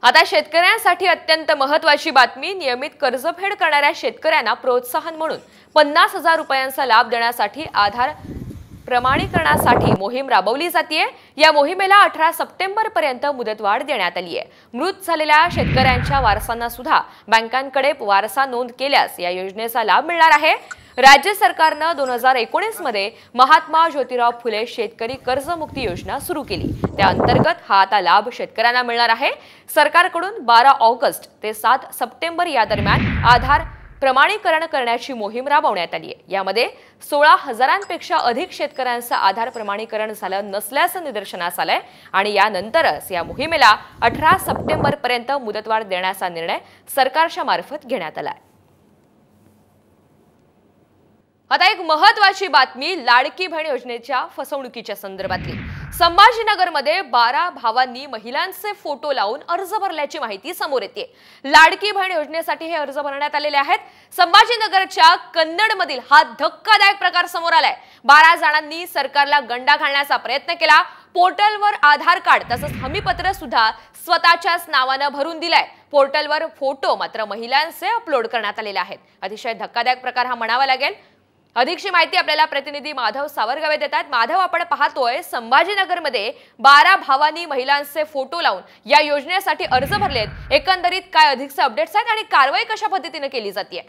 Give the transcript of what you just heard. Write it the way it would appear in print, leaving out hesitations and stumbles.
आता शेतकऱ्यांसाठी अत्यंत महत्त्वाची बातमी। नियमित कर्जफेड करणाऱ्या शेतकऱ्यांना प्रोत्साहन म्हणून 50,000 रुपयांचा लाभ देण्यासाठी आधार प्रमाणीकरणासाठी मोहीम राबवली जाते। या मोहिमेला 18 सप्टेंबर पर्यंत मुदतवाढ देण्यात आली आहे। मृत झालेल्या शेतकऱ्यांच्या वारसांना सुद्धा बँकांकडे वारसा नोंद केल्यास या योजनेचा लाभ मिळणार आहे। राज्य सरकारने 2019 मध्ये महात्मा ज्योतिराव फुले शेतकरी कर्जमुक्ती योजना सुरू केली। त्या अंतर्गत हा आता लाभ शेतकऱ्यांना मिळणार आहे। सरकारकडून 12 ऑगस्ट ते 7 सप्टेंबर या दरम्यान आधार प्रमाणीकरण करण्याची मोहीम राबवण्यात आली आहे। यामध्ये 16,000पेक्षा अधिक शेतकऱ्यांचं आधार प्रमाणीकरण झालं नसल्याचं निदर्शनास आलंय आणि यानंतरच या मोहिमेला 18 सप्टेंबर पर्यंत मुदतवाढ देण्याचा निर्णय सरकारच्या मार्फत घेण्यात आलाय। आता एक महत्त्वाची बातमी लाडकी बहीण योजनेच्या फसवणुकीच्या संदर्भातली। संभाजीनगरमध्ये 12 भावांनी महिलांचे फोटो लावून अर्ज भरल्याची माहिती समोर येते। लाडकी बहीण योजनेसाठी हे अर्ज भरण्यात आलेले आहेत। संभाजीनगरच्या कन्नडमधील हा धक्कादायक प्रकार समोर आलाय। 12 जणांनी सरकारला गंडा घालण्याचा प्रयत्न केला। पोर्टलवर आधार कार्ड तसंच हमीपत्र सुद्धा स्वतःच्याच नावाने भरून दिलाय। पोर्टलवर फोटो मात्र महिलांचे अपलोड करण्यात आलेले आहेत। अतिशय धक्कादायक प्रकार हा म्हणावा लागेल। अधिकची माहिती आपल्याला प्रतिनिधी माधव सावरगावे देतात। माधव, आपण पाहतोय संभाजीनगरमध्ये 12 भावांनी महिलांचे फोटो लावून या योजनेसाठी अर्ज भरलेत। एकंदरीत काय अधिकचे अपडेट्स आहेत आणि कारवाई कशा पद्धतीने केली जाते?